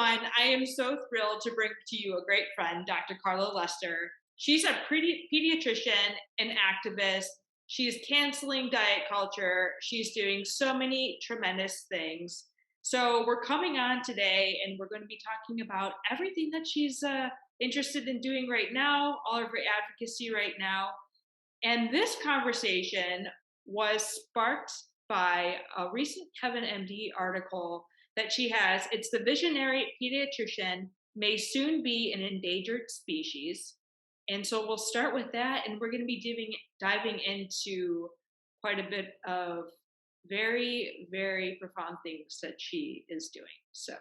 everyone. I am so thrilled to bring to you a great friend, Dr. Karla Lester. She's a pediatrician and activist. She's canceling diet culture. She's doing so many tremendous things. So, we're coming on today and we're going to be talking about everything that she's interested in doing right now, all of her advocacy right now. And this conversation was sparked by a recent Kevin MD article that she has. It's the visionary pediatrician may soon be an endangered species. And so we'll start with that, and we're going to be diving into quite a bit of very, very profound things that she is doing. So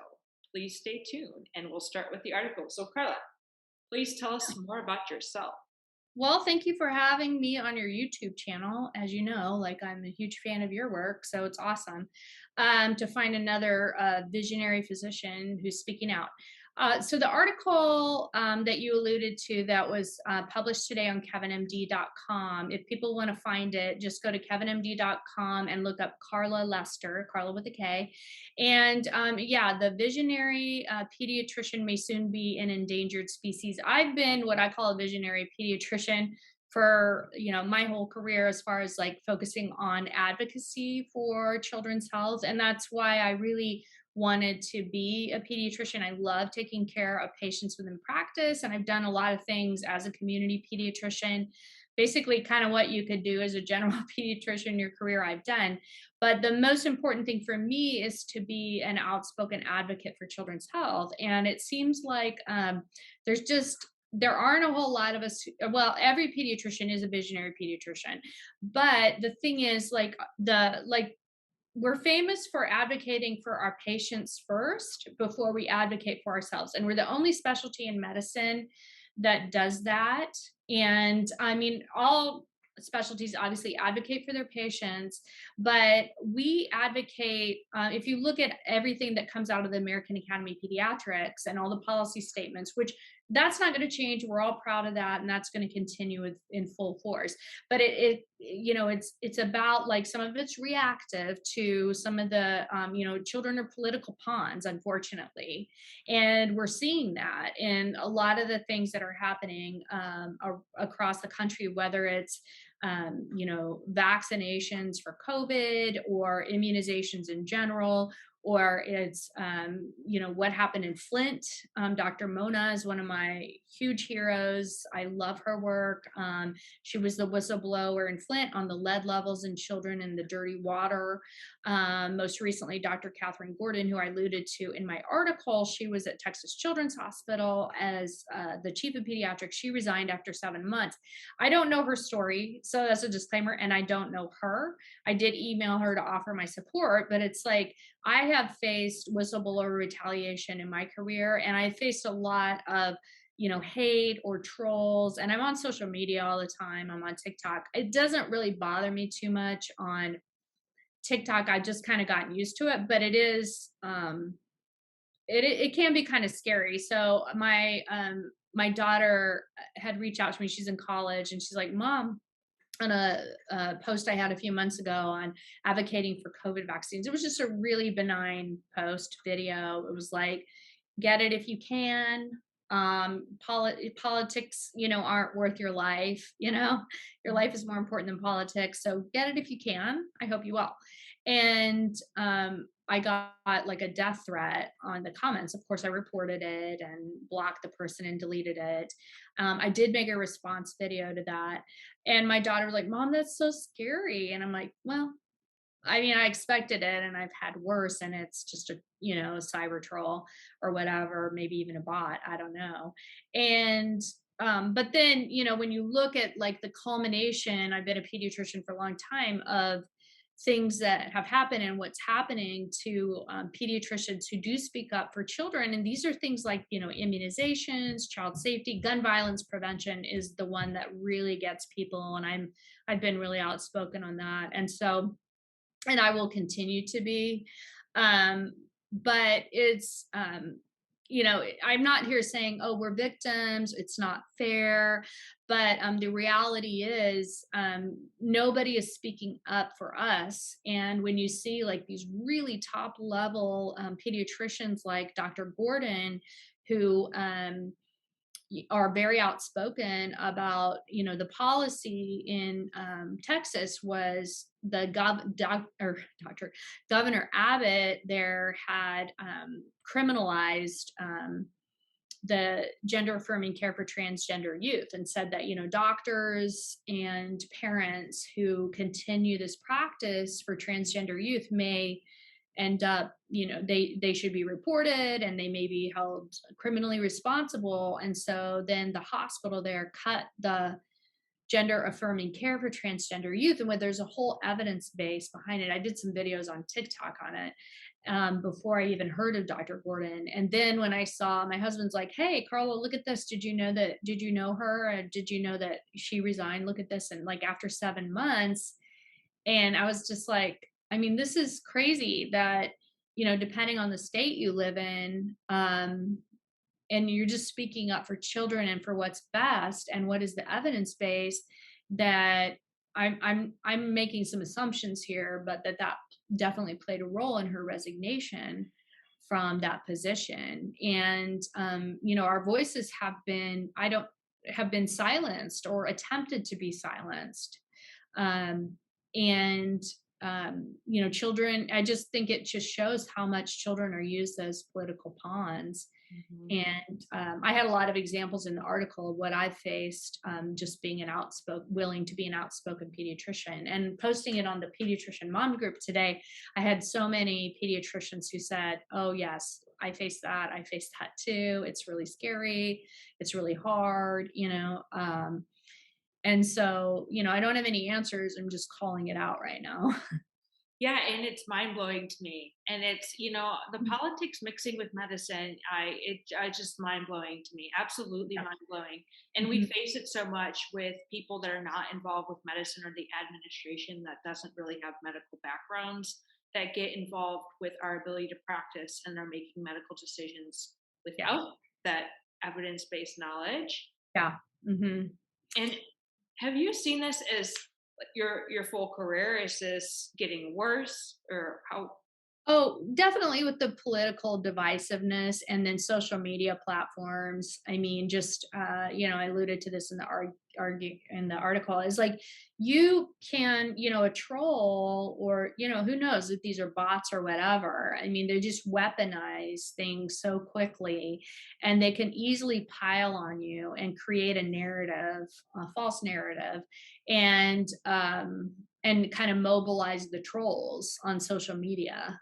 please stay tuned, and we'll start with the article. So, Carla, please tell us more about yourself. Well, thank you for having me on your YouTube channel. As you know, like I'm a huge fan of your work, so it's awesome to find another visionary physician who's speaking out. So the article that you alluded to that was published today on kevinmd.com, if people want to find it, just go to kevinmd.com and look up Karla Lester, Karla with a K. And yeah, the visionary pediatrician may soon be an endangered species. I've been what I call a visionary pediatrician for my whole career, as far as like focusing on advocacy for children's health. And that's why I really wanted to be a pediatrician. I love taking care of patients within practice, and I've done a lot of things as a community pediatrician. Basically, kind of what you could do as a general pediatrician in your career, I've done. But the most important thing for me is to be an outspoken advocate for children's health. And it seems like there's just there aren't a whole lot of us. Well, every pediatrician is a visionary pediatrician, but the thing is, we're famous for advocating for our patients first before we advocate for ourselves. And we're the only specialty in medicine that does that. And I mean, all specialties obviously advocate for their patients, but we advocate, if you look at everything that comes out of the American Academy of Pediatrics and all the policy statements, which that's not going to change. We're all proud of that, and that's going to continue in full force. But it's about, like, some of it's reactive to some of the children are political pawns, unfortunately, and we're seeing that in a lot of the things that are happening across the country, whether it's vaccinations for COVID or immunizations in general, or it's what happened in Flint. Dr. Mona is one of my huge heroes. I love her work. She was the whistleblower in Flint on the lead levels in children in the dirty water. Most recently, Dr. Catherine Gordon, who I alluded to in my article, she was at Texas Children's Hospital as the chief of pediatrics. She resigned after 7 months. I don't know her story, so that's a disclaimer, and I don't know her. I did email her to offer my support, but it's like, I have faced whistleblower retaliation in my career, and I faced a lot of hate or trolls, and I'm on social media all the time. I'm on TikTok. It doesn't really bother me too much on TikTok. I've just kind of gotten used to it, but it is it can be kind of scary. So my daughter had reached out to me. She's in college, and she's like, "Mom," on a post I had a few months ago on advocating for COVID vaccines. It was just a really benign post video. It was like, get it if you can. Politics, aren't worth your life. Your life is more important than politics. So get it if you can. I hope you will. And I got like a death threat on the comments. Of course, I reported it and blocked the person and deleted it. I did make a response video to that. And my daughter was like, "Mom, that's so scary." And I'm like, well, I mean, I expected it, and I've had worse, and it's just a cyber troll or whatever, maybe even a bot. I don't know. And but then, when you look at like the culmination, I've been a pediatrician for a long time, of things that have happened and what's happening to pediatricians who do speak up for children. And these are things like, immunizations, child safety, gun violence prevention is the one that really gets people. And I've been really outspoken on that. And so, and I will continue to be. But it's, I'm not here saying, oh, we're victims, it's not fair. But the reality is, nobody is speaking up for us. And when you see like these really top level pediatricians like Dr. Gordon, who are very outspoken about, the policy in Texas was the Dr. Governor Abbott there had criminalized the gender affirming care for transgender youth, and said that, doctors and parents who continue this practice for transgender youth may end up, they should be reported and they may be held criminally responsible. And so then the hospital there cut the gender affirming care for transgender youth, and where there's a whole evidence base behind it. I did some videos on TikTok on it before I even heard of Dr. Gordon. And then when I saw, my husband's like, "Hey, Carla, look at this. Did you know that? Did you know her? Did you know that she resigned? Look at this." And like after 7 months, and I was just like, I mean, this is crazy that, depending on the state you live in, and you're just speaking up for children and for what's best and what is the evidence base, that I'm making some assumptions here, but that definitely played a role in her resignation from that position. And our voices have been silenced or attempted to be silenced. And children, I just think it just shows how much children are used as political pawns. Mhm. And I had a lot of examples in the article of what I've faced, just being willing to be an outspoken pediatrician, and posting it on the pediatrician mom group today. I had so many pediatricians who said, "Oh yes, I faced that. I faced that too. It's really scary. It's really hard." And so, I don't have any answers. I'm just calling it out right now. Yeah, and it's mind blowing to me. And it's, the politics mixing with medicine, I just mind blowing to me. Absolutely Yeah. mind blowing. And we Mhm. face it so much with people that are not involved with medicine, or the administration that doesn't really have medical backgrounds, that get involved with our ability to practice and are making medical decisions Yeah. without that evidence-based knowledge. Yeah. Hmm. And have you seen this as your full career? Is this getting worse, or how? Oh, definitely with the political divisiveness and then social media platforms. I mean, just I alluded to this in the argue in the article. Is like you can, a troll, or who knows if these are bots or whatever. I mean, they just weaponize things so quickly, and they can easily pile on you and create a narrative, a false narrative, and kind of mobilize the trolls on social media.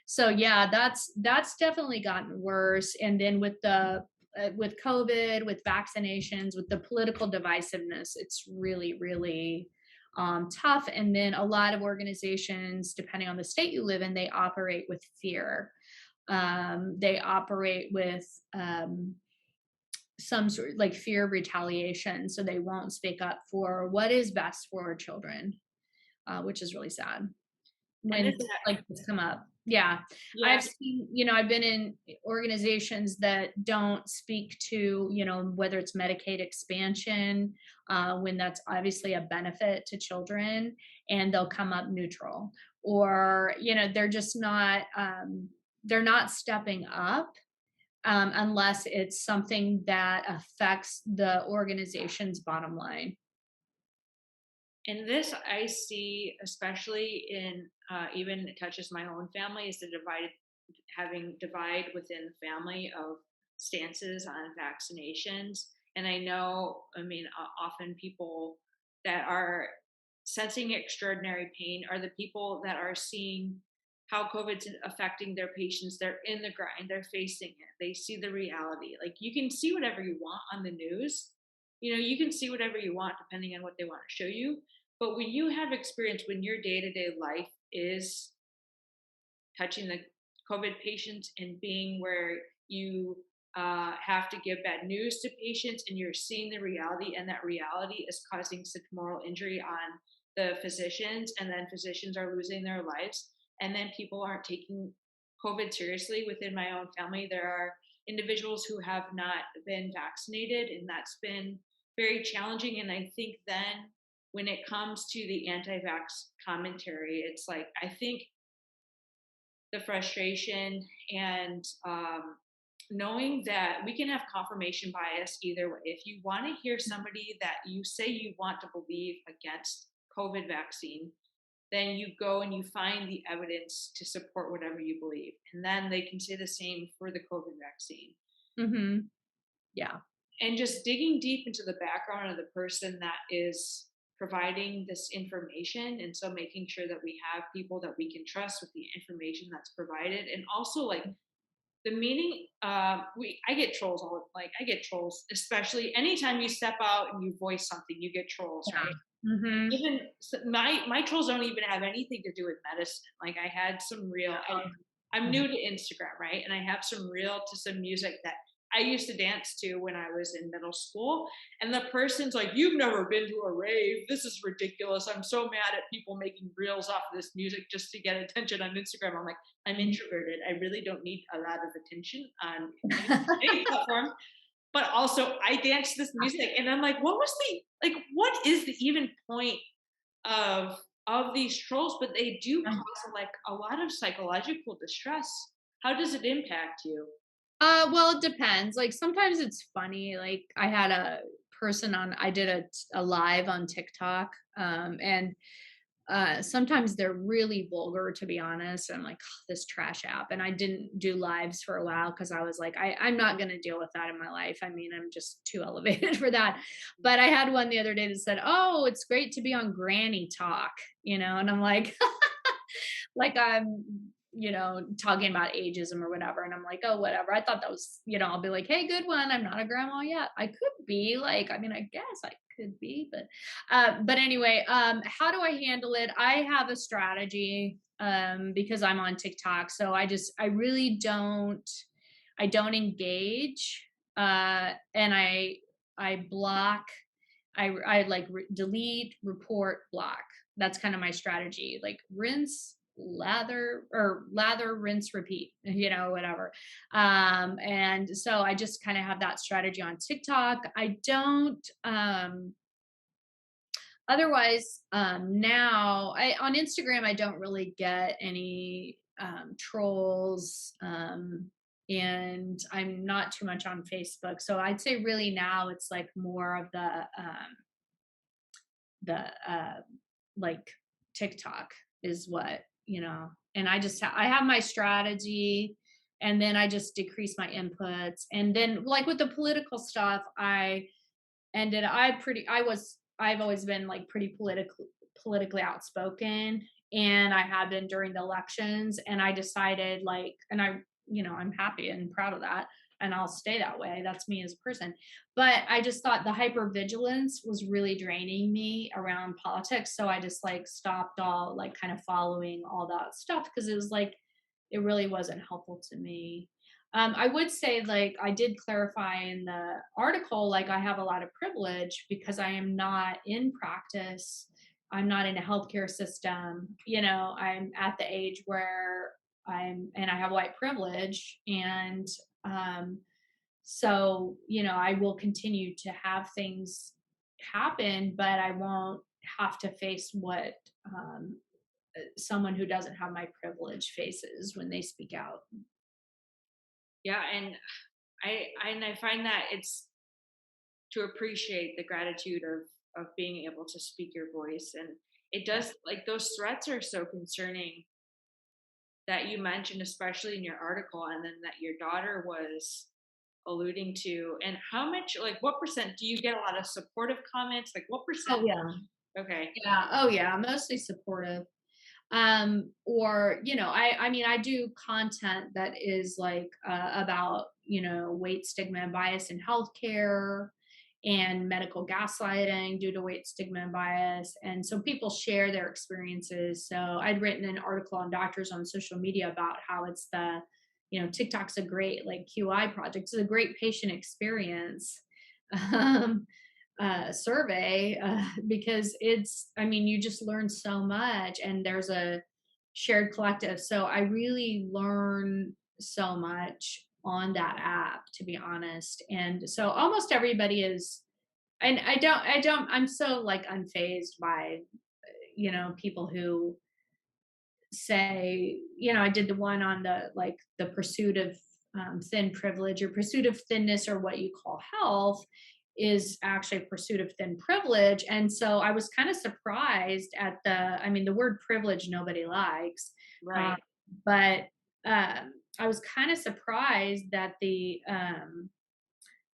So yeah, that's definitely gotten worse. And then with COVID, with vaccinations, with the political divisiveness, it's really, really tough. And then a lot of organizations, depending on the state you live in, they operate with fear. They operate with some sort like fear of retaliation, so they won't speak up for what is best for children, which is really sad And when this, things like this come up. Yeah. yeah, I've seen, I've been in organizations that don't speak to, whether it's Medicaid expansion, when that's obviously a benefit to children, and they'll come up neutral. Or, they're not stepping up unless it's something that affects the organization's bottom line. and this I see, especially in, even it touches my own family, is the divide within the family of stances on vaccinations. And I know, I mean, often people that are sensing extraordinary pain are the people that are seeing how COVID's affecting their patients. They're in the grind, they're facing it, they see the reality. Like, you can see whatever you want on the news, you can see whatever you want depending on what they want to show you. But when you have experience, when your day to day life is touching the COVID patients and being where you have to give bad news to patients, and you're seeing the reality, and that reality is causing such moral injury on the physicians, and then physicians are losing their lives, and then people aren't taking COVID seriously. Within my own family, there are individuals who have not been vaccinated, and that's been very challenging. And I think then when it comes to the anti-vax commentary, it's like, I think the frustration and knowing that we can have confirmation bias either way. If you want to hear somebody that you say you want to believe against COVID vaccine, then you go and you find the evidence to support whatever you believe. And then they can say the same for the COVID vaccine. Mhm. Yeah. And just digging deep into the background of the person that is providing this information. And so making sure that we have people that we can trust with the information that's provided. And also like the meaning, I get trolls I get trolls, especially anytime you step out and you voice something, you get trolls, Yeah. right? Mhm. Even my trolls don't even have anything to do with medicine. Like I had some real, I'm Mhm. new to Instagram, right? And I have some real to some music that I used to dance to when I was in middle school. And the person's like, "You've never been to a rave. This is ridiculous. I'm so mad at people making reels off of this music just to get attention on Instagram." I'm like, I'm introverted. I really don't need a lot of attention on any platform. But also, I dance to this music, and I'm like, what is the even point of these trolls? But they do cause like a lot of psychological distress. How does it impact you? Well, it depends. Like sometimes it's funny. Like I had a person on, I did a live on TikTok, and sometimes they're really vulgar, to be honest. I'm like, "Ugh, this trash app," and I didn't do lives for a while because I was like, I'm not going to deal with that in my life. I mean, I'm just too elevated for that. But I had one the other day that said, "Oh, it's great to be on Granny Talk," and I'm like, like I'm talking about ageism or whatever, and I'm like, oh, whatever. I thought that was, I'll be like, hey, good one. I'm not a grandma yet. I could be, like, I mean, I guess I could be, but anyway, how do I handle it? I have a strategy, because I'm on TikTok, so I really don't engage, and I block. I like delete, report, block. That's kind of my strategy. Like rinse, lather, rinse, repeat, whatever. And so I just kind of have that strategy on TikTok. I don't otherwise now I on Instagram I don't really get any trolls, and I'm not too much on Facebook. So I'd say really now it's like more of the like TikTok is what, and I have my strategy, and then I just decrease my inputs. And then like with the political stuff, I've always been like pretty politically outspoken, and I have been during the elections, and I decided like, and I'm happy and proud of that, and I'll stay that way. That's me as a person. But I just thought the hypervigilance was really draining me around politics. So I just like stopped all like kind of following all that stuff because it was like, it really wasn't helpful to me. I would say, like, I did clarify in the article, like, I have a lot of privilege because I am not in practice. I'm not in a healthcare system. I'm at the age where and I have white privilege. And so, I will continue to have things happen, but I won't have to face what someone who doesn't have my privilege faces when they speak out. Yeah, and I find that it's to appreciate the gratitude of being able to speak your voice. And it Yeah. does, like, those threats are so concerning that you mentioned, especially in your article, and then that your daughter was alluding to. And how much, like, what percent do you get? A lot of supportive comments? Like, what percent? Oh, yeah. Okay. Yeah. Oh, yeah. Mostly supportive. Or, I mean, I do content that is like about, weight stigma and bias in healthcare and medical gaslighting due to weight stigma and bias. And so people share their experiences. So I'd written an article on doctors on social media about how it's TikTok's a great like QI project. It's a great patient experience. Um, survey, because I mean, you just learn so much, and there's a shared collective. So I really learn so much on that app, to be honest. And so almost everybody is And I'm so like unfazed by, people who say, I did the one on the like the pursuit of thin privilege or pursuit of thinness or what you call health is actually a pursuit of thin privilege. And so I was kind of surprised at I mean, the word privilege nobody likes, uh, Right. but I was kind of surprised that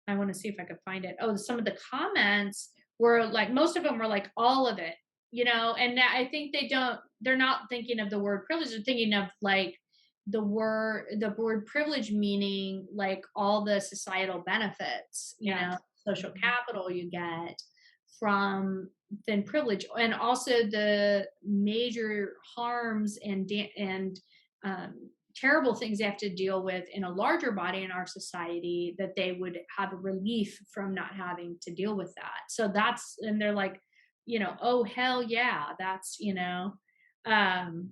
I want to see if I could find it. Oh, some of the comments were like, most of them were like, all of it, and I think they're not thinking of the word privilege. They're thinking of like the word privilege meaning like all the societal benefits, Yes. social Mhm. capital you get from thin privilege, and also the major harms and terrible things they have to deal with in a larger body in our society, that they would have a relief from not having to deal with that. So and they're like, oh hell yeah, um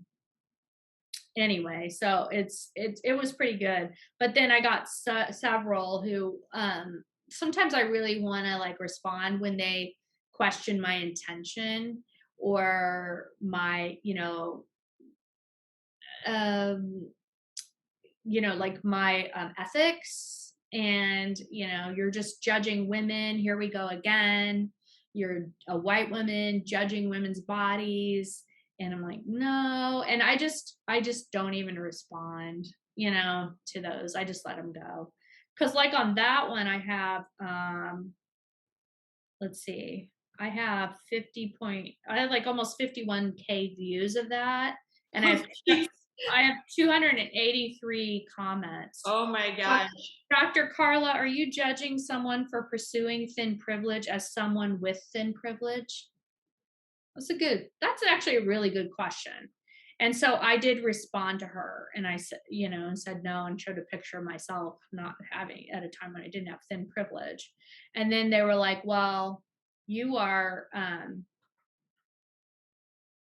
anyway, so it was pretty good. But then I got several who sometimes I really want to like respond when they question my intention or my um like my ethics. And, you're just judging women. Here we go again. You're a white woman judging women's bodies. And I'm like, no. And I just don't even respond, to those. I just let them go. Cause like on that one, let's see, I have like almost 51K views of that. And Oh, jeez. I have 283 comments. Oh my Doc- gosh. Dr. Carla, are you judging someone for pursuing thin privilege as someone with thin privilege? That's actually a really good question. And so I did respond to her and I said, and said no, and showed a picture of myself not having at a time when I didn't have thin privilege. And then they were like, well, you are,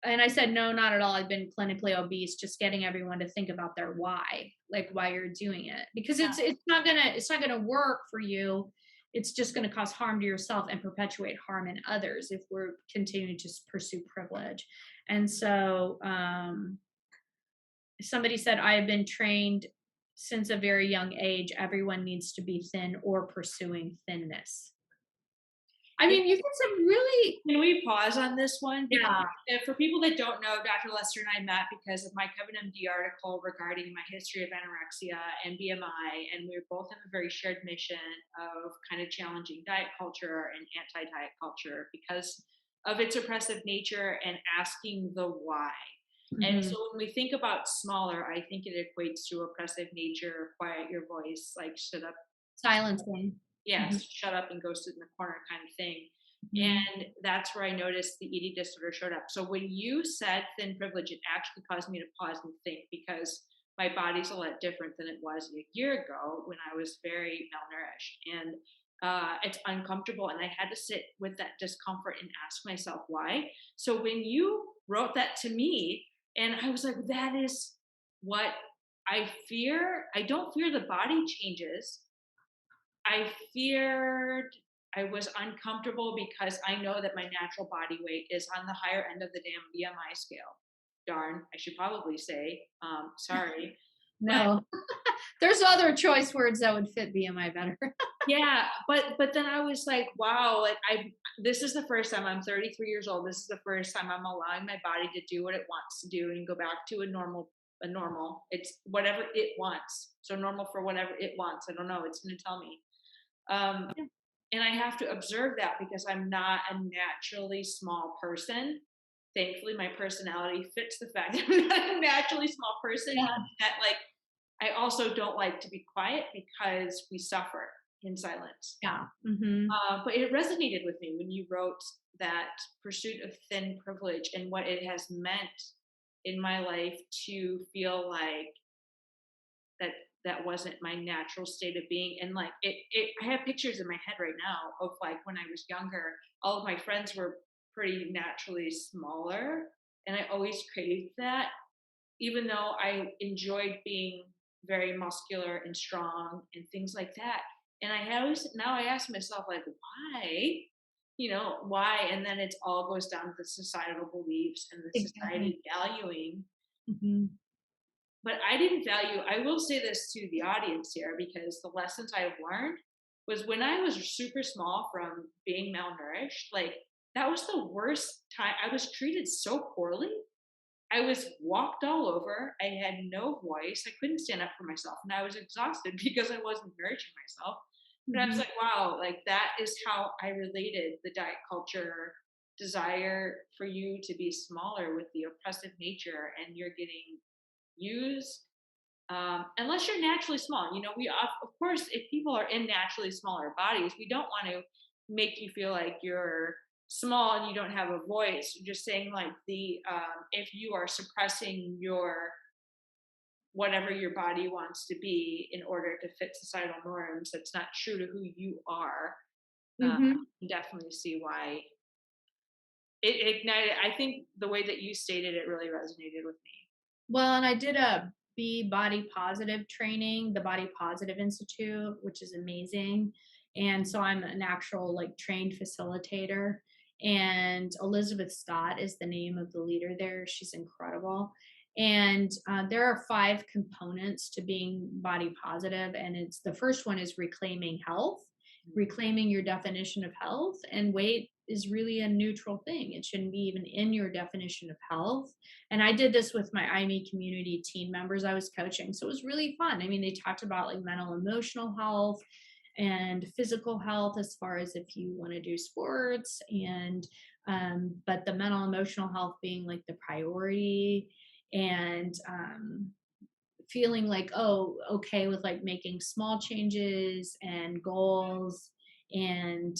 and I said, no, not at all. I've been clinically obese, just getting everyone to think about their why, like why you're doing it. Because it's not gonna work for you. It's just gonna cause harm to yourself and perpetuate harm in others if we're continuing to pursue privilege. And so somebody said, I have been trained since a very young age, everyone needs to be thin or pursuing thinness. I mean, you get some really, Can we pause on this one? Because yeah. for people that don't know, Dr. Lester and I met because of my Kevin MD article regarding my history of anorexia and BMI. And we both have a very shared mission of kind of challenging diet culture and anti diet culture because of its oppressive nature and asking the why. And Mhm. so when we think about smaller, I think it equates to oppressive nature, quiet your voice, like shut up, Silencing. Mhm. yes, shut up and go sit in the corner kind of thing. Mhm. And that's where I noticed the eating disorder showed up. So when you said thin privilege, it actually caused me to pause and think because my body's a lot different than it was a year ago when I was very malnourished. And it's uncomfortable. And I had to sit with that discomfort and ask myself why. So when you wrote that to me, and I was like, that is what I fear. I don't fear the body changes. I feared I was uncomfortable because I know that my natural body weight is on the higher end of the damn BMI scale. Darn, I should probably say, sorry. But No. There's other choice words that would fit BMI better. yeah, but then I was like, wow, like this is the first time I'm 33 years old. This is the first time I'm allowing my body to do what it wants to do and go back to a normal. It's whatever it wants. So normal for whatever it wants. I don't know. It's gonna tell me. Um, and I have to observe that because I'm not a naturally small person. Thankfully, my personality fits the fact that I'm not a naturally small person. Yeah. That like I also don't like to be quiet because we suffer in silence. Yeah. Mhm. But it resonated with me when you wrote that pursuit of thin privilege and what it has meant in my life to feel like that that wasn't my natural state of being. And like I have pictures in my head right now of like when I was younger, all of my friends were pretty naturally smaller, and I always craved that, even though I enjoyed being very muscular and strong and things like that. And I always now I ask myself like why, why? And then it all goes down to the societal beliefs and the Exactly. society valuing. Mhm. But I didn't value, I will say this to the audience here, because the lessons I've learned was when I was super small from being malnourished, like that was the worst time. I was treated so poorly. I was walked all over. I had no voice. I couldn't stand up for myself. And I was exhausted because I wasn't nourishing myself. But I was Mhm. like, wow, like that is how I related the diet culture desire for you to be smaller with the oppressive nature, and you're getting used, unless you're naturally small. Of course, if people are in naturally smaller bodies, we don't want to make you feel like you're small and you don't have a voice. Just saying, like, if you are suppressing your whatever your body wants to be in order to fit societal norms, that's not true to who you are. Uh, Mhm. Definitely see why it ignited. I think the way that you stated it really resonated with me. Well, and I did a Be Body Positive training, the Body Positive Institute, which is amazing. And so I'm an actual like trained facilitator. And Elizabeth Scott is the name of the leader there. She's incredible. And there are 5 components to being body positive, and it's the first one is reclaiming health, reclaiming your definition of health, and weight is really a neutral thing. It shouldn't be even in your definition of health. And I did this with my IME community team members I was coaching. So it was really fun. I mean, they talked about like mental, emotional health and physical health as far as if you want to do sports, and but the mental emotional health being like the priority, and feeling like, oh, okay with like making small changes and goals. And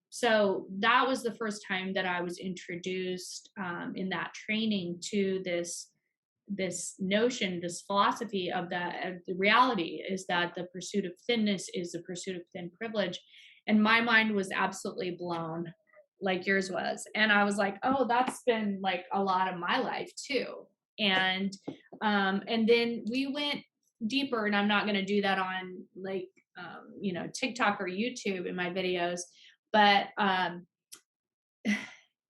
so that was the first time that I was introduced in that training to this notion, this philosophy of that. The reality is that the pursuit of thinness is the pursuit of thin privilege. And my mind was absolutely blown, like yours was. And I was like, oh, that's been like a lot of my life too. And and then we went deeper, and I'm not going to do that on like TikTok or YouTube in my videos, but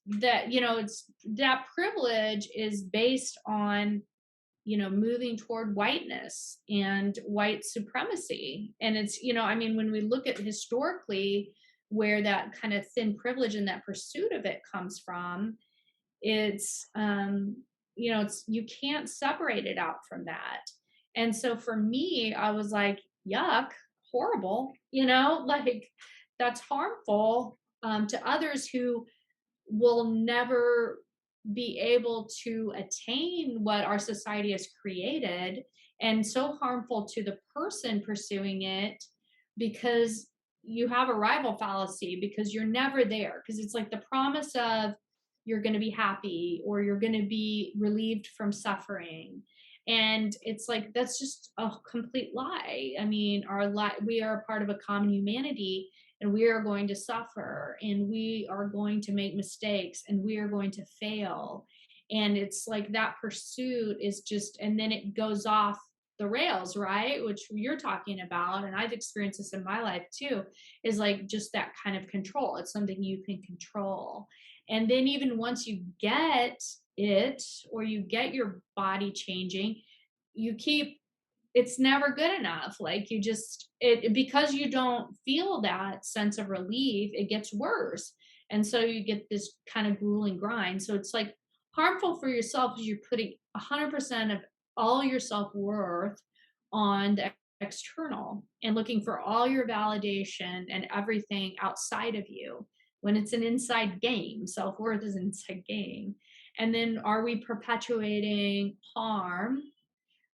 that it's that privilege is based on moving toward whiteness and white supremacy. And it's, I mean, when we look at historically where that kind of thin privilege and that pursuit of it comes from, it's, you can't separate it out from that. And so for me, I was like, yuck, horrible, like that's harmful to others who will never be able to attain what our society has created, and so harmful to the person pursuing it, because you have a rival fallacy, because you're never there, because it's like the promise of you're going to be happy or you're going to be relieved from suffering. And it's like that's just a complete lie. I mean, we are a part of a common humanity, and we are going to suffer, and we are going to make mistakes, and we are going to fail. And it's like that pursuit is just, and then it goes off the rails, right? Which you're talking about, and I've experienced this in my life too, is like just that kind of control. It's something you can control. And then even once you get it, or you get your body changing, you keep, it's never good enough. Like you just, because you don't feel that sense of relief, it gets worse. And so you get this kind of grueling grind. So it's like harmful for yourself because you're putting 100% of all your self-worth on the external and looking for all your validation and everything outside of you, when it's an inside game. Self-worth is an inside game. And then are we perpetuating harm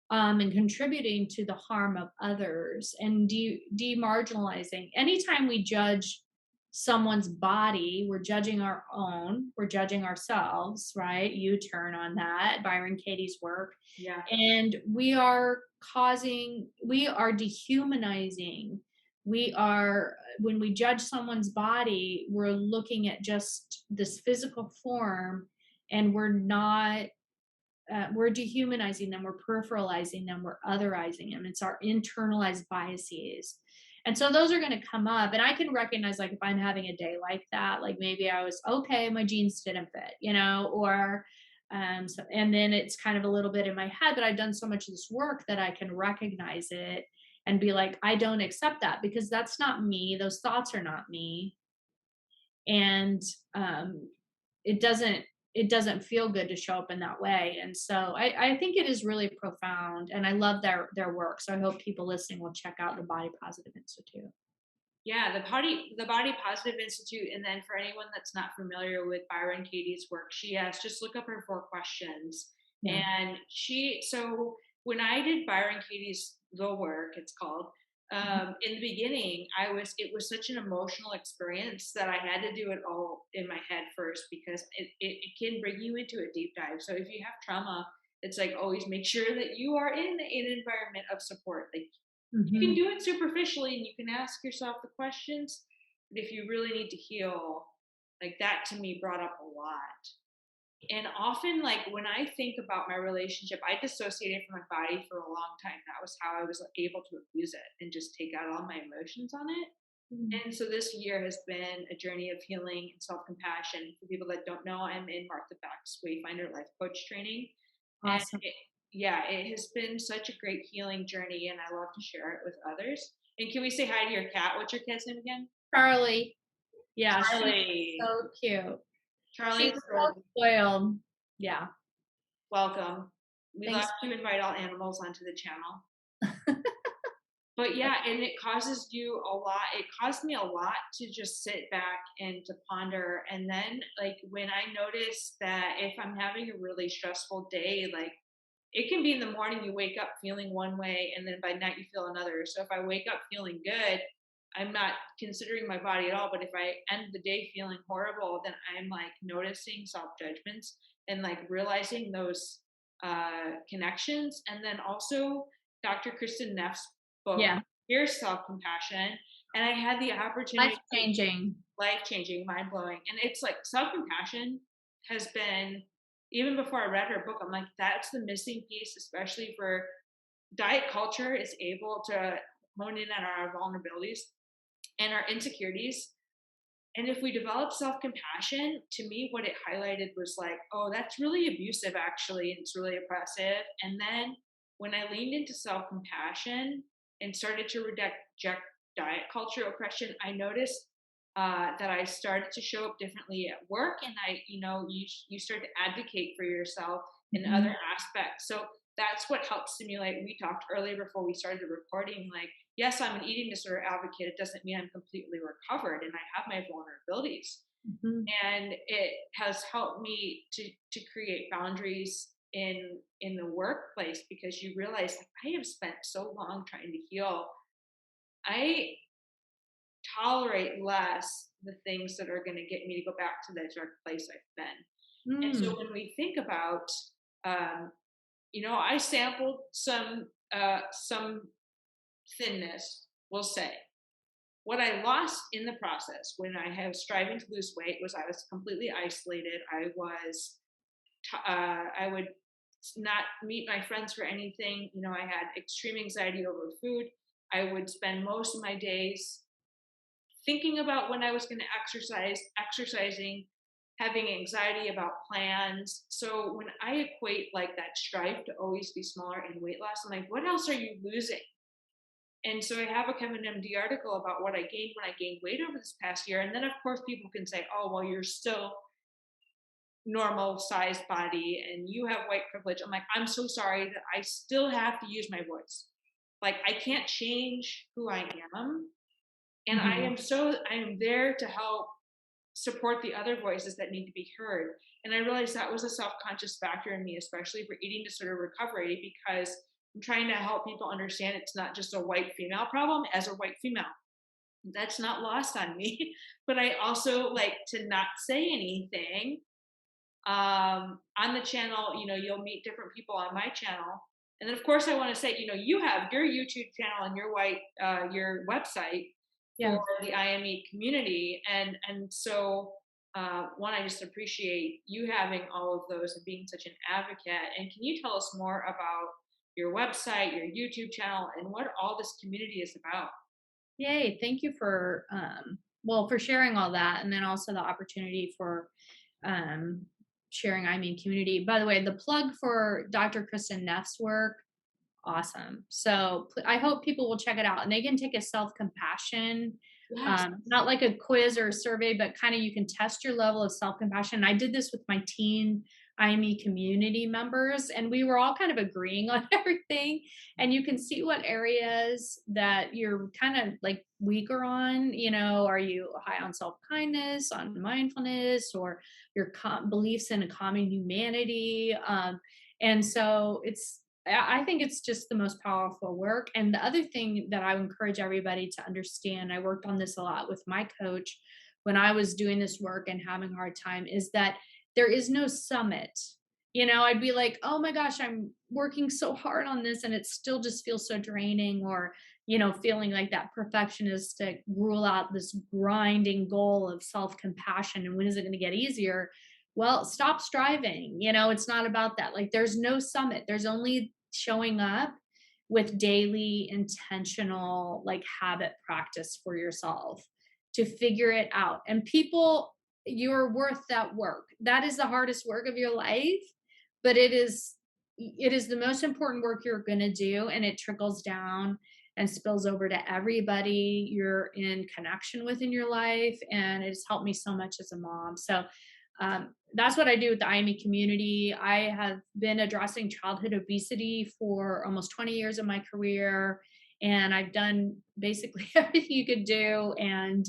and contributing to the harm of others, and demarginalizing? Anytime we judge someone's body, we're judging our own, we're judging ourselves, right? U turn on that, Byron Katie's work. Yeah. And we are dehumanizing. When we judge someone's body, we're looking at just this physical form, and we're dehumanizing them, we're peripheralizing them, we're otherizing them. It's our internalized biases. And so those are going to come up, and I can recognize like if I'm having a day like that, like maybe I was okay, my jeans didn't fit, or so, and then it's kind of a little bit in my head, but I've done so much of this work that I can recognize it and be like, I don't accept that because that's not me. Those thoughts are not me. And um, it doesn't feel good to show up in that way. And so I think it is really profound, and I love their work. So I hope people listening will check out the Body Positive Institute. Yeah, the Body Positive Institute, and then for anyone that's not familiar with Byron Katie's work, she has just look up her 4 questions. Yeah. And so when I did Byron Katie's The Work, it's called, Mhm. in the beginning, it was such an emotional experience that I had to do it all in my head first because it can bring you into a deep dive. So if you have trauma, it's like always make sure that you are in an environment of support. Like you can Mhm. do it superficially and you can ask yourself the questions, but if you really need to heal, like that to me brought up a lot. And often, like when I think about my relationship, I dissociated from my body for a long time. That was how I was able to abuse it and just take out all my emotions on it. Mm. And so this year has been a journey of healing and self compassion. For people that don't know, I'm in Martha Beck's Wayfinder Life Coach training. And Awesome. yeah, it has been such a great healing journey, and I love to share it with others. And can we say hi to your cat? What's your cat's name again? Charlie. Yeah, she's Charlie. so cute. Charlie She's is so thrilled. spoiled. Yeah. Welcome. We love Thanks. to invite all animals onto the channel. But yeah, and it causes you a lot. It caused me a lot to just sit back and to ponder. And then, like, when I notice that if I'm having a really stressful day, like, it can be in the morning you wake up feeling one way and then by night you feel another. So if I wake up feeling good, I'm not considering my body at all. But if I end the day feeling horrible, then I'm like noticing self judgments and like realizing those connections. And then also Dr. Kristen Neff's book, Yeah. Here's Self Compassion. And I had the opportunity, Life changing. life changing, mind blowing. And it's like self compassion has been, even before I read her book, I'm like, that's the missing piece, especially for diet culture is able to hone in on our vulnerabilities and our insecurities. And if we develop self compassion, to me, what it highlighted was like, oh, that's really abusive, actually. And it's really oppressive. And then when I leaned into self compassion and started to reject diet culture oppression, I noticed that I started to show up differently at work. And you start to advocate for yourself in Mhm. other aspects. So that's what helps stimulate. We talked earlier before we started recording, like, yes, I'm an eating disorder advocate. It doesn't mean I'm completely recovered and I have my vulnerabilities. Mhm. And it has helped me to create boundaries in the workplace because you realize like I have spent so long trying to heal. I tolerate less the things that are going to get me to go back to that dark place I've been. And so Mm. when we think about um, I sampled some thinness, we'll say. What I lost in the process when I was striving to lose weight was I was completely isolated. I would not meet my friends for anything. I had extreme anxiety over food. I would spend most of my days thinking about when I was going to exercising, having anxiety about plans. So when I equate like that strive to always be smaller and weight loss, I'm like, what else are you losing? And so I have a Kevin MD article about what I gained when I gained weight over this past year. And then, of course, people can say, oh, well, you're still normal sized body and you have white privilege. I'm like, I'm so sorry that I still have to use my voice. Like, I can't change who I am. And Mhm. I am there to help support the other voices that need to be heard. And I realized that was a self conscious factor in me, especially for eating disorder recovery, because I'm trying to help people understand it's not just a white female problem as a white female. That's not lost on me. But I also like to not say anything on the channel. You'll meet different people on my channel. And then, of course, I want to say, you have your YouTube channel and your website Yeah. for the IME community, and so one, I just appreciate you having all of those and being such an advocate. And can you tell us more about your website, your YouTube channel, and what all this community is about? Yay. Thank you for, well, for sharing all that. And then also the opportunity for, um, sharing I mean community. By the way, the plug for Dr. Kristen Neff's work, awesome. So I hope people will check it out, and they can take a self-compassion, Yes. not like a quiz or a survey, but kind of you can test your level of self-compassion. I did this with my teen IME community members, and we were all kind of agreeing on everything. And you can see what areas that you're kind of like weaker on. Are you high on self-kindness, on mindfulness, or your beliefs in a common humanity? And so I think it's just the most powerful work. And the other thing that I would encourage everybody to understand, I worked on this a lot with my coach when I was doing this work and having a hard time, is that there is no summit. I'd be like, oh my gosh, I'm working so hard on this and it still just feels so draining, or, feeling like that perfectionistic rule out this grinding goal of self compassion. And when is it going to get easier? Well, stop striving. It's not about that. Like, there's no summit, there's only showing up with daily intentional like habit practice for yourself to figure it out. And people, you're worth that work. That is the hardest work of your life, but it is the most important work you're going to do, and it trickles down and spills over to everybody you're in connection with in your life. And it's helped me so much as a mom. So that's what I do with the IME community. I have been addressing childhood obesity for almost 20 years of my career, and I've done basically everything you could do, and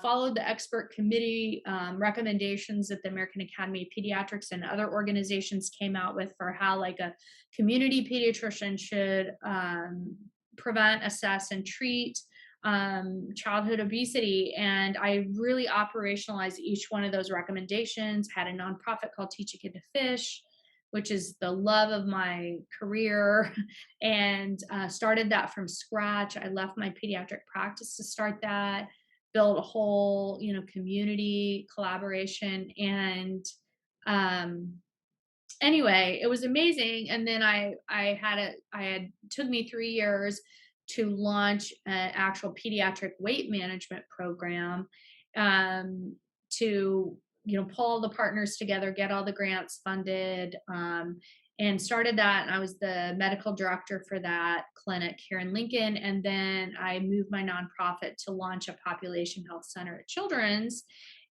followed the expert committee recommendations that the American Academy of Pediatrics and other organizations came out with for how like a community pediatrician should prevent, assess, and treat childhood obesity. And I really operationalized each one of those recommendations. Had a nonprofit called Teach a Kid to Fish, which is the love of my career, and started that from scratch. I left my pediatric practice to start that, build a whole, community collaboration. And anyway, it was amazing. And then I took me 3 years to launch an actual pediatric weight management program, to pull all the partners together, get all the grants funded, and started that. And I was the medical director for that clinic here in Lincoln. And then I moved my nonprofit to launch a population health center at Children's,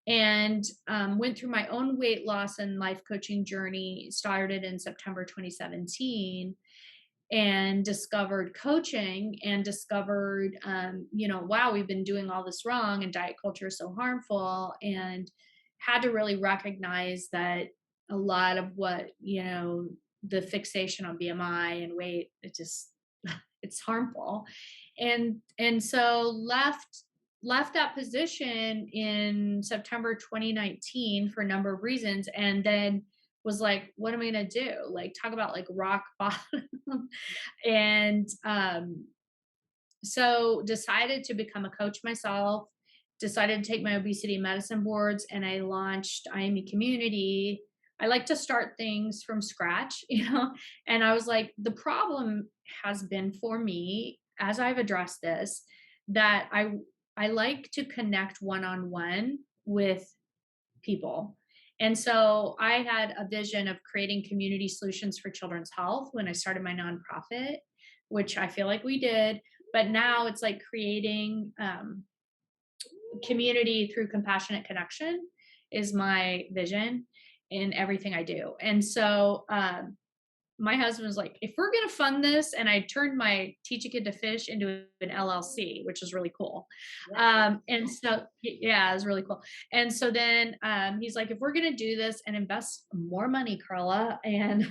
and went through my own weight loss and life coaching journey. Started in September 2017, and discovered coaching, and discovered, wow, we've been doing all this wrong, and diet culture is so harmful, and had to really recognize that a lot of what, the fixation on BMI and weight, it's harmful. And so left that position in September 2019 for a number of reasons, and then was like, what am I going to do? Like, talk about like rock bottom. And so decided to become a coach myself, decided to take my obesity medicine boards, and I launched IME Community. I like to start things from scratch, and I was like, the problem has been for me, as I've addressed this, that I like to connect one-on-one with people. And so I had a vision of creating community solutions for children's health when I started my nonprofit, which I feel like we did. But now it's like creating community through compassionate connection is my vision in everything I do. And so my husband was like, if we're going to fund this, and I turned my Teach a Kid to Fish into an LLC, which is really cool. And so, yeah, it was really cool. And so then he's like, if we're going to do this and invest more money, Karla, and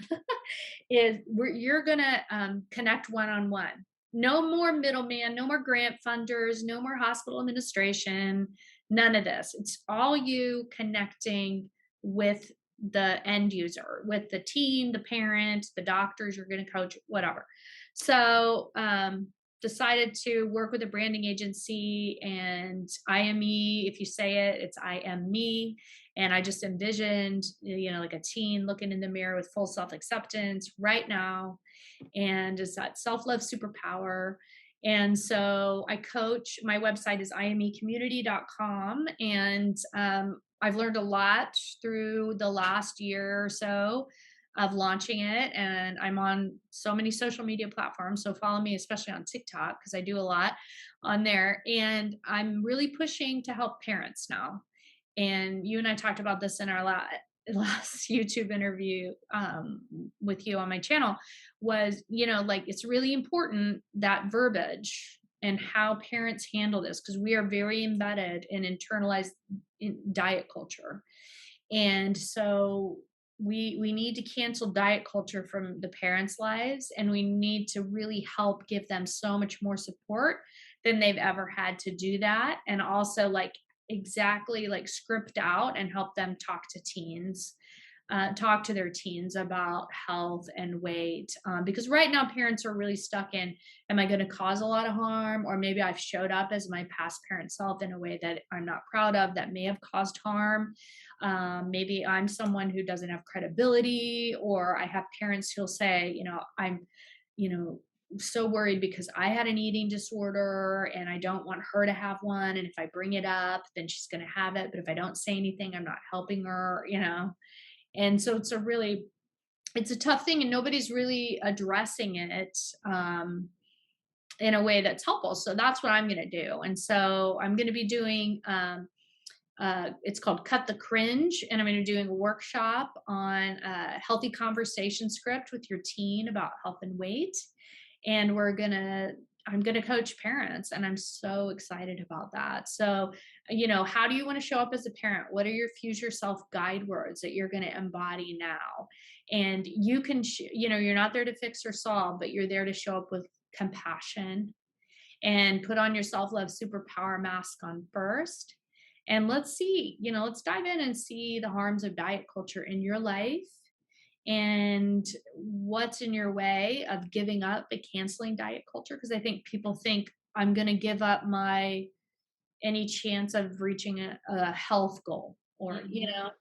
you're going to connect one-on-one. No more middleman, no more grant funders, no more hospital administration, none of this. It's all you connecting with the end user, with the team, the parent, the doctors you're going to coach, whatever. So decided to work with a branding agency, and IME, if you say it, it's I am me. And I just envisioned, like a teen looking in the mirror with full self-acceptance right now, and is that self-love superpower. And so I coach. My website is imecommunity.com. And I've learned a lot through the last year or so of launching it. And I'm on so many social media platforms. So follow me, especially on TikTok, because I do a lot on there. And I'm really pushing to help parents now. And you and I talked about this in our last YouTube interview with you on my channel. Was, like, it's really important that verbiage and how parents handle this, because we are very embedded and internalized in diet culture. And so we need to cancel diet culture from the parents' lives, and we need to really help give them so much more support than they've ever had to do that. And also, like, exactly, like, script out and help them talk to their teens about health and weight. Because right now parents are really stuck in, am I going to cause a lot of harm? Or maybe I've showed up as my past parent self in a way that I'm not proud of, that may have caused harm. Maybe I'm someone who doesn't have credibility, or I have parents who'll say, I'm, you know, so worried because I had an eating disorder and I don't want her to have one. And if I bring it up, then she's going to have it. But if I don't say anything, I'm not helping her. And so it's a tough thing, and nobody's really addressing it in a way that's helpful. So that's what I'm going to do. And so I'm going to be doing it's called Cut the Cringe, and I'm going to be doing a workshop on a healthy conversation script with your teen about health and weight. And I'm going to coach parents, and I'm so excited about that. So, how do you want to show up as a parent? What are your future self guide words that you're going to embody now? And you can, you're not there to fix or solve, but you're there to show up with compassion and put on your self love superpower mask on first. And let's dive in and see the harms of diet culture in your life, and what's in your way of giving up the canceling diet culture. Because I think people think, I'm going to give up my any chance of reaching a health goal, or Mhm.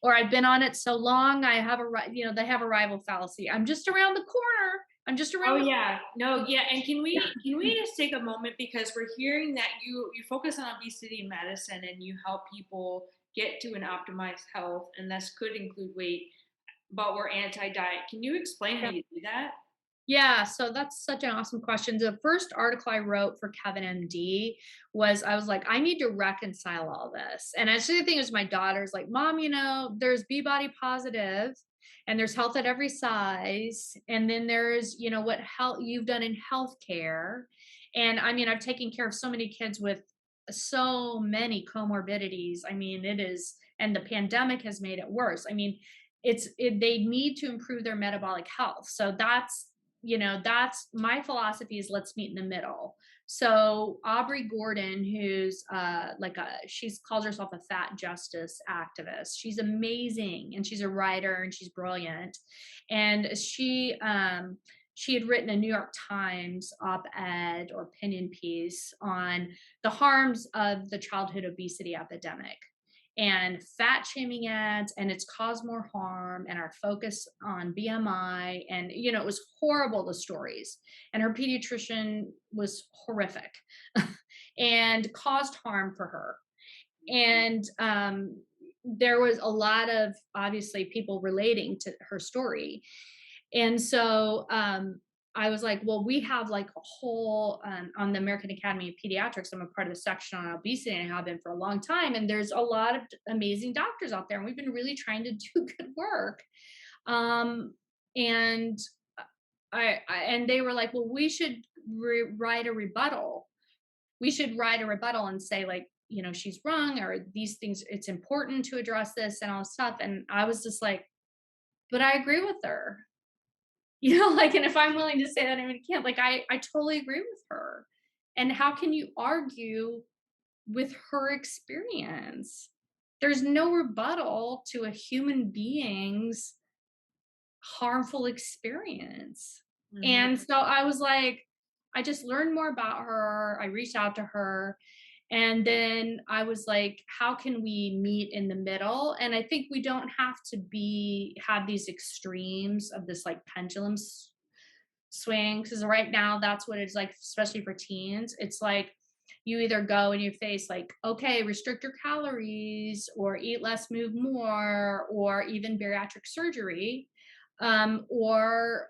or I've been on it so long, I have they have a rival fallacy. I'm just around the corner. I'm just Oh around the yeah, no, corner. yeah, and can Yeah. we just take a moment, because we're hearing that you focus on obesity medicine and you help people get to an optimized health, and this could include weight, but we're anti-diet. Can you explain how you do that? Yeah, so that's such an awesome question. The first article I wrote for Kevin MD I was like, I need to reconcile all this. And actually, the thing is, my daughter's like, Mom, there's Be Body Positive, and there's health at every size. And then there's, what health you've done in healthcare. And I mean, I've taken care of so many kids with so many comorbidities. I mean, and the pandemic has made it worse. I mean, they need to improve their metabolic health. So that's my philosophy, is let's meet in the middle. So Aubrey Gordon, who's she calls herself a fat justice activist. She's amazing, and she's a writer, and she's brilliant. And she had written a New York Times op-ed or opinion piece on the harms of the childhood obesity epidemic and fat shaming ads, and it's caused more harm, and our focus on BMI. And it was horrible, the stories. And her pediatrician was horrific and caused harm for her. And there was a lot of, obviously, people relating to her story. And so I was like, well, we have like a whole on the American Academy of Pediatrics. I'm a part of the section on obesity, and I have been for a long time. And there's a lot of amazing doctors out there, and we've been really trying to do good work. And and they were like, well, we should write a rebuttal. We should write a rebuttal and say, like, she's wrong, or these things, it's important to address this and all this stuff. And I was just like, but I agree with her. Like, and if I'm willing to say that, I mean, I can't, like, I totally agree with her. And how can you argue with her experience? There's no rebuttal to a human being's harmful experience. Mhm. And so I was like, I just learned more about her. I reached out to her. And then I was like, how can we meet in the middle? And I think we don't have to have these extremes of this, like, pendulum swing, because right now that's what it's like, especially for teens. It's like you either go and you face like, okay, restrict your calories or eat less, move more, or even bariatric surgery, or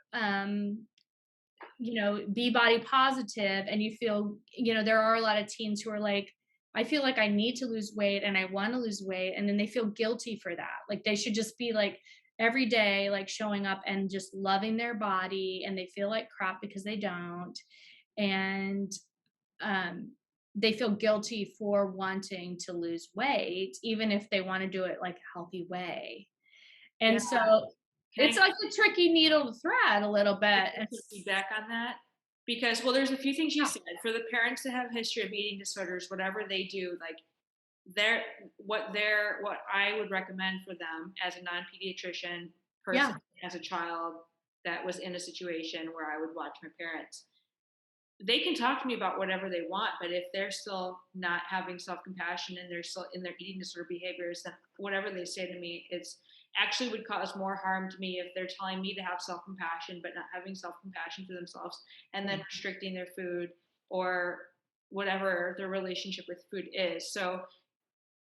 be body positive, and you feel, there are a lot of teens who are like, I feel like I need to lose weight and I want to lose weight, and then they feel guilty for that. Like they should just be like every day, like showing up and just loving their body, and they feel like crap because they don't. And um they feel guilty for wanting to lose weight, even if they want to do it like a healthy way. Yeah. And so Can it's I like a tricky needle to thread a little get bit. some It's feedback on that? Because, well, there's a few things you yeah, said. For the parents that have a history of eating disorders, whatever they do, like they're what I would recommend for them as a non-pediatrician person, yeah, as a child that was in a situation where I would watch my parents, they can talk to me about whatever they want, but if they're still not having self-compassion and they're still in their eating disorder behaviors, then whatever they say to me, it's actually would cause more harm to me if they're telling me to have self-compassion but not having self-compassion for themselves and then restricting their food or whatever their relationship with food is. So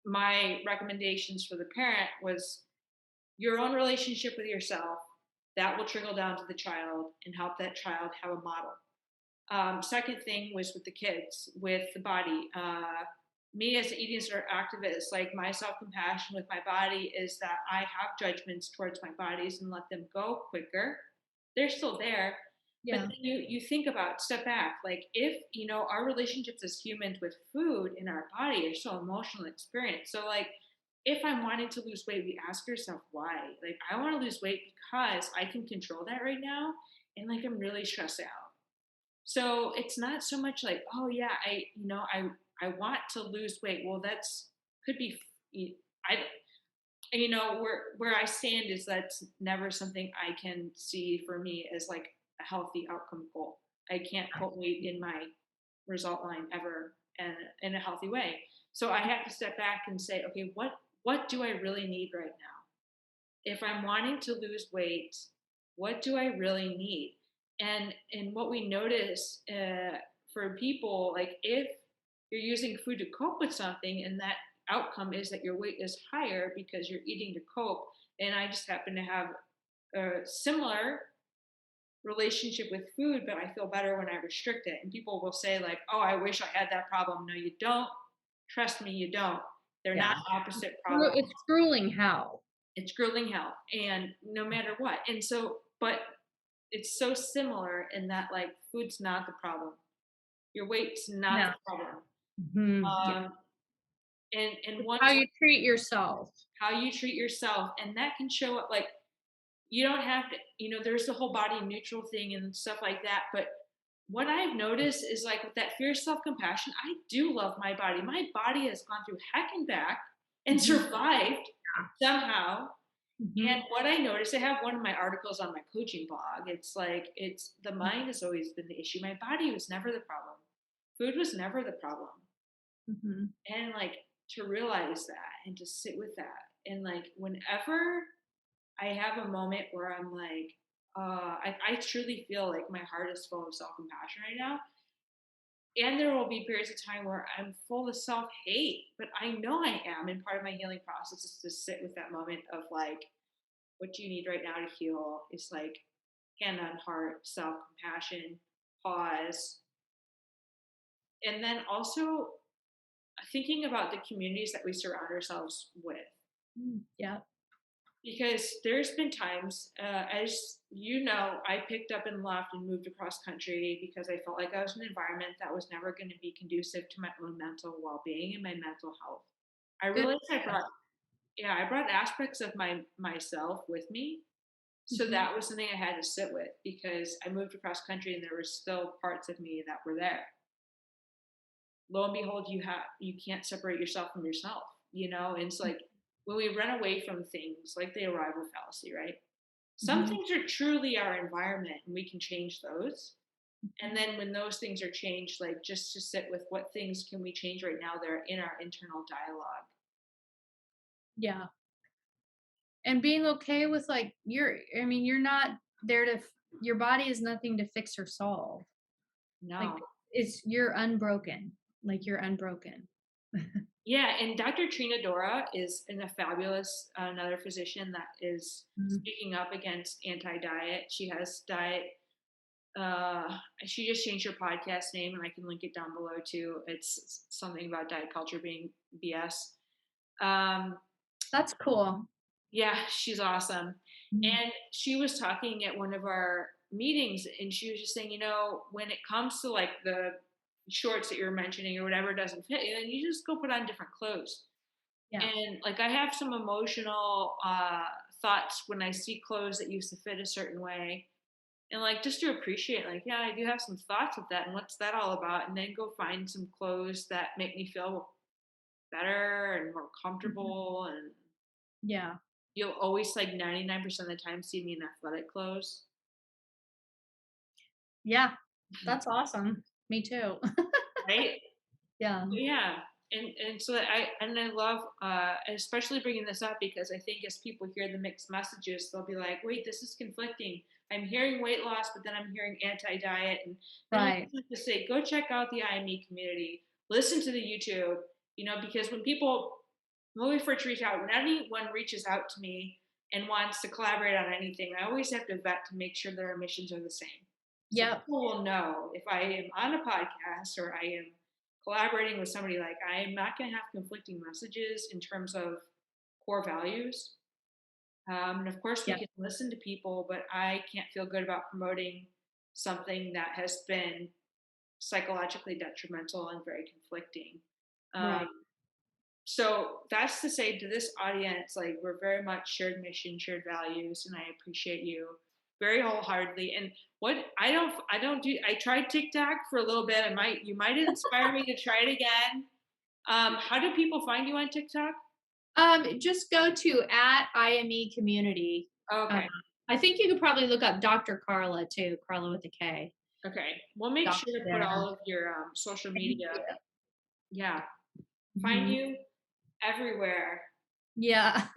my recommendations for the parent was your own relationship with yourself, that will trickle down to the child and help that child have a model. Second thing was with the kids, with the body. Me as an eating disorder activist, like my self compassion with my body is that I have judgments towards my bodies and let them go quicker. They're still there, but yeah, then you think about step back. Like if our relationships as humans with food in our body are so emotional experience. So like if I'm wanting to lose weight, we ask ourselves why. Like I want to lose weight because I can control that right now, and like I'm really stressed out. So it's not so much like, oh yeah, I want to lose weight. Well, that's could be I where I stand is that's never something I can see for me as like a healthy outcome goal. I can't put weight in my result line ever in a healthy way. So I have to step back and say, okay, what do I really need right now? If I'm wanting to lose weight, what do I really need? And what we notice for people, like if you're using food to cope with something, and that outcome is that your weight is higher because you're eating to cope. And I just happen to have a similar relationship with food, but I feel better when I restrict it. And people will say like, "Oh, I wish I had that problem." No, you don't. Trust me, you don't. They're not yeah. opposite problems. It's grueling hell. It's grueling hell, and no matter what. And so, but it's so similar in that like food's not the problem, your weight's not No. the problem. Yeah. um and It's once how you treat yourself. how you treat yourself, and that can show up like you don't have to, there's the whole body neutral thing and stuff like that. But what I've noticed is like with that fierce self-compassion, I do love my body. My body has gone through heck and back and Mhm. survived somehow. And Mhm. what I noticed, I have one of my articles on my coaching blog. It's like, it's the mind has always been the issue. My body was never the problem. Food was never the problem. Mhm. And like to realize that and to sit with that. And like whenever I have a moment where I'm like, I truly feel like my heart is full of self compassion right now. And there will be periods of time where I'm full of self hate, but I know I am. And part of my healing process is to sit with that moment of like, what you need right now to heal is like hand on heart, self compassion, pause. And then also thinking about the communities that we surround ourselves with. Yeah. Because there's been times, as you know, I picked up and left and moved across country because I felt like I was in an environment that was never going to be conducive to my own mental well being and my mental health. I Good. realized I brought aspects of myself with me. So Mhm. that was something I had to sit with because I moved across country and there were still parts of me that were there. Lo and behold, you can't separate yourself from yourself, and it's like when we run away from things like the arrival fallacy, right? Some Mhm. things are truly our environment and we can change those. And then when those things are changed, like just to sit with what things can we change right now that are in our internal dialogue. Yeah. And being okay with like you're not there to Your body is nothing to fix or solve. Like, No. you're unbroken. Like, you're unbroken. Yeah, and Dr. Trina Dora is a fabulous another physician that is Mhm. speaking up against anti-diet. She has diet. She just changed her podcast name, and I can link it down below too. It's something about diet culture being BS. Um, That's cool. yeah, she's awesome. Mhm. And she was talking at one of our meetings, and she was just saying, when it comes to like the shorts that you're mentioning or whatever doesn't fit you, then you just go put on different clothes. Yeah. And like I have some emotional thoughts when I see clothes that used to fit a certain way. And like just to appreciate, like, yeah, I do have some thoughts of that and what's that all about? And then go find some clothes that make me feel better and more Mhm. comfortable. And Yeah. you'll always like 99% of the time see me in athletic clothes. Yeah. That's awesome. Me too. Right? Yeah. Yeah, and so I love especially bringing this up because I think as people hear the mixed messages, they'll be like, "Wait, this is conflicting. I'm hearing weight loss, but then I'm hearing anti-diet." And then I Right. just have to say, go check out the IME community, listen to the YouTube, because when we first reach out, when anyone reaches out to me and wants to collaborate on anything, I always have to vet to make sure their emissions are the same. So Yep. people will know if I am on a podcast or I am collaborating with somebody, like I am not going to have conflicting messages in terms of core values. And of course, we Yep. can listen to people, but I can't feel good about promoting something that has been psychologically detrimental and very conflicting. Um, Right. so that's to say to this audience, like we're very much shared mission, shared values, and I appreciate you very wholeheartedly. And what I don't do. I tried TikTok for a little bit. You might inspire me to try it again. How do people find you on TikTok? Just go to at IME community. Um, Okay, I think you could probably look up Dr. Carla too, Carla with a K. okay. We'll make Doc sure to put there. all of your social Thank media. you. Yeah, find Mhm. you everywhere. Yeah.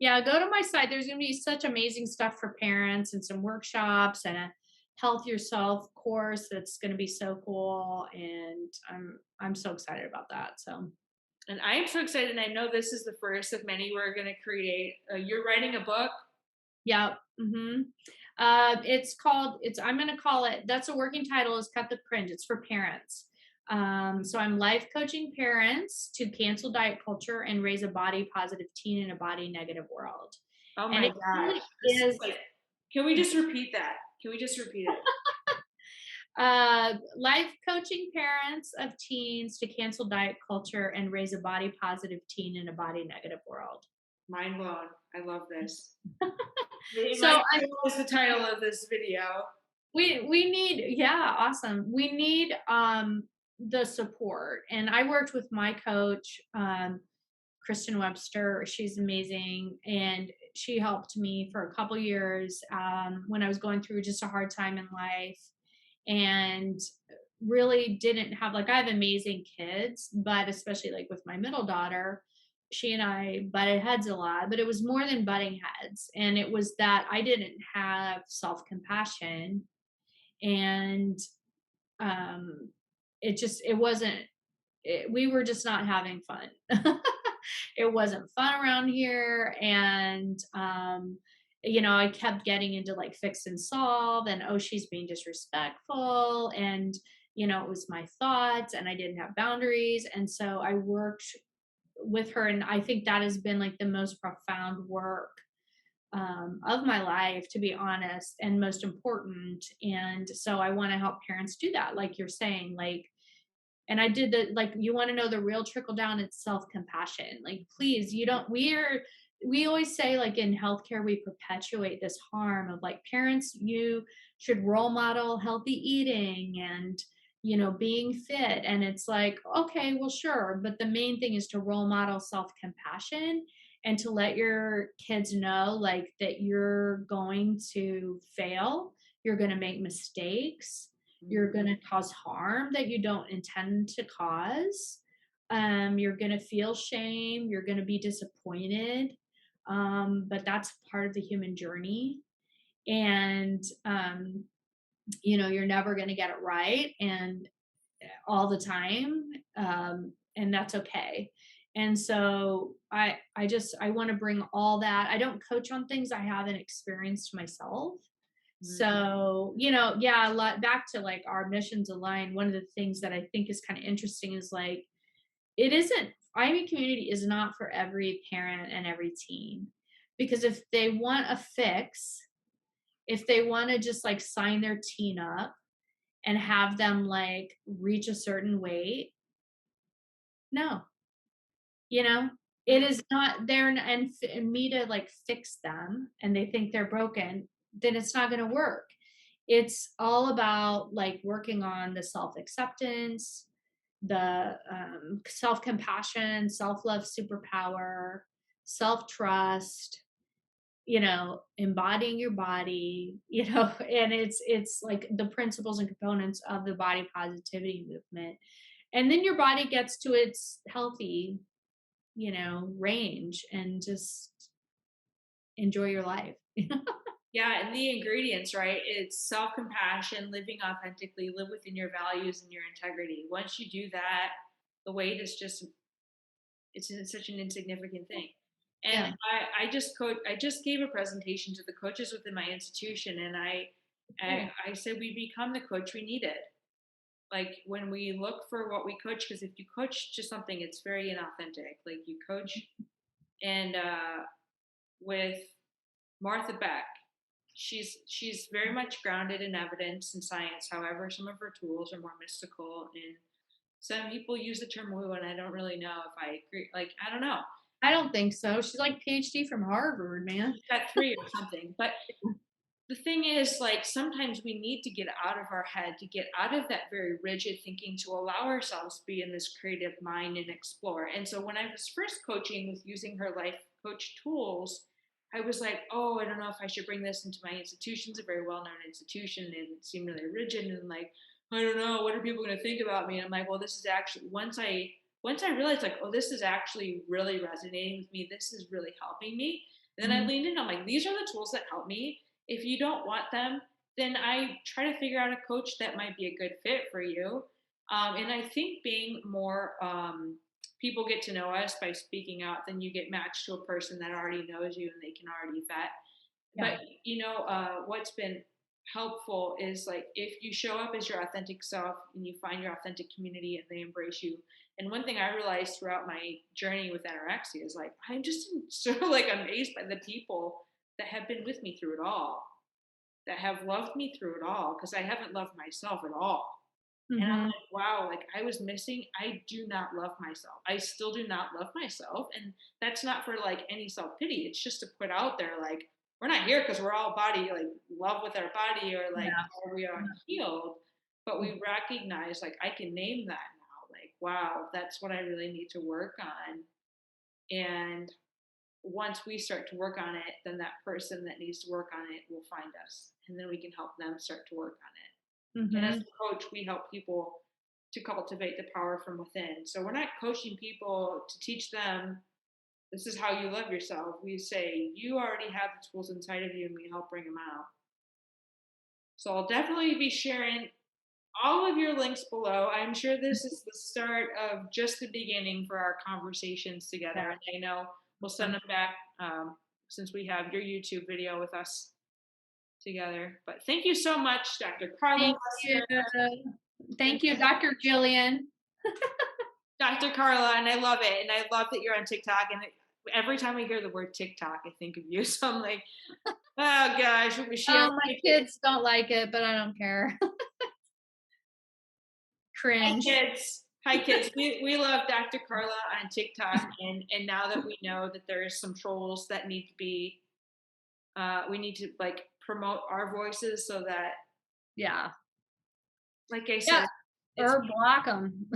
Yeah, go to my site. There's gonna be such amazing stuff for parents and some workshops and a health yourself course that's gonna be so cool. And I'm so excited about that. So And I am so excited. And I know this is the first of many we're going to create. You're writing a book. yeah. I'm gonna call it, that's a working title, is Cut the Cringe. It's for parents. So I'm life coaching parents to cancel diet culture and raise a body positive teen in a body negative world. Oh And my it gosh. really This is is like, can we just repeat that? Can we just repeat it? life coaching parents of teens to cancel diet culture and raise a body positive teen in a body negative world. Mind blown. I love this. It So might as the title of this video. we need, yeah, awesome, we need the support. And I worked with my coach, Kristen Webster. She's amazing, and she helped me for a couple years when I was going through just a hard time in life, and really didn't have, like, I have amazing kids, but especially like with my middle daughter, she and I butted heads a lot, but it was more than butting heads. And it was that I didn't have self compassion. And um, it wasn't, we were just not having fun. It wasn't fun around here. And, I kept getting into like fix and solve, and oh, she's being disrespectful. And, it was my thoughts, and I didn't have boundaries. And so I worked with her. And I think that has been like the most profound work of my life, to be honest, and most important. And so I want to help parents do that, like you're saying, like, and I did the, like, you want to know the real trickle down, it's self compassion. Like, please, you don't, we always say, like, in healthcare, we perpetuate this harm of like, parents, you should role model healthy eating and, being fit. And it's like, okay, well, sure. But the main thing is to role model self compassion and to let your kids know, like, that you're going to fail, you're going to make mistakes, you're Mhm. going to cause harm that you don't intend to cause. You're going to feel shame. You're going to be disappointed. But that's part of the human journey. and you're never going to get it right and all the time, and that's okay. And so I want to bring all that. I don't coach on things I haven't experienced myself. So, yeah, a lot back to like our missions align. One of the things that I think is kind of interesting is like it isn't IB community is not for every parent and every teen. Because if they want a fix, if they want to just like sign their teen up and have them like reach a certain weight, no, you know, it is not there. And me to like fix them and they think they're broken, then it's not going to work. It's all about like working on the self acceptance, the self compassion, self love, superpower, self trust, embodying your body, and it's like the principles and components of the body positivity movement. And then your body gets to its healthy, range and just enjoy your life. Yeah, and the ingredients, right? It's self-compassion, living authentically, live within your values and your integrity. Once you do that, the weight is just it's such an insignificant thing. And Yeah. I just gave a presentation to the coaches within my institution, and I said we become the coach we needed. Like when we look for what we coach, because if you coach to something, it's very inauthentic. Like you coach, and with Martha Beck, she's very much grounded in evidence and science. However, some of her tools are more mystical, and some people use the term woo, and I don't really know if I agree. Like I don't know. I don't think so. She's like PhD from Harvard, man. She's got three or something, but the thing is, like, sometimes we need to get out of our head, to get out of that very rigid thinking, to allow ourselves to be in this creative mind and explore. And so when I was first coaching with using her life coach tools, I was like, oh, I don't know if I should bring this into my institution. It's a very well known institution, and it seemed really rigid and like, I don't know, what are people going to think about me? And I'm like, well, this is actually once I realized like, oh, this is actually really resonating with me. This is really helping me. And then I leaned in. I'm like, these are the tools that help me. If you don't want them, then I try to figure out a coach that might be a good fit for you. And I think being more people get to know us by speaking out, then you get matched to a person that already knows you and they can already vet. Yeah. But what's been helpful is like if you show up as your authentic self and you find your authentic community and they embrace you. And one thing I realized throughout my journey with anorexia is like I'm just so like amazed by the people that have been with me through it all, that have loved me through it all, because I haven't loved myself at all. And I'm Mm-hmm. like, wow, like I was missing. I do not love myself. I still do not love myself. And that's not for like any self pity. It's just to put out there, like, we're not here because we're all body, like, love with our body or like, Yeah. or we are healed. But we recognize, like, I can name that now. Like, wow, that's what I really need to work on. And once we start to work on it, then that person that needs to work on it will find us. And then we can help them start to work on it. And as Mm-hmm. a coach, we help people to cultivate the power from within. So we're not coaching people to teach them this is how you love yourself. We say you already have the tools inside of you, and we help bring them out. So I'll definitely be sharing all of your links below. I'm sure this is the start of just the beginning for our conversations together. Yeah. And I know we'll send them back since we have your YouTube video with us together. But thank you so much, Dr. Karla Thank you. Lester. Thank you, Dr. Jillian. Dr. Karla, and I love it. And I love that you're on TikTok. And every time I hear the word TikTok, I think of you. So I'm like, oh gosh, was she ever? Oh, my kids don't like it, but I don't care. Hi Cringe. kids. Hi kids. We love Dr. Karla on TikTok, and now that we know that there is some trolls that need to be, we need to like promote our voices so that, Yeah. like I Yeah. said, it's Or block them.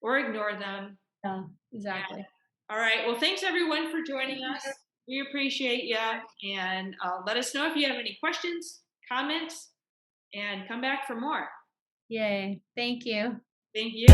or ignore them. Yeah, Yeah. exactly. All right. Well, thanks everyone for joining us. We appreciate you, and let us know if you have any questions, comments, and come back for more. Yay. Thank you. Thank you.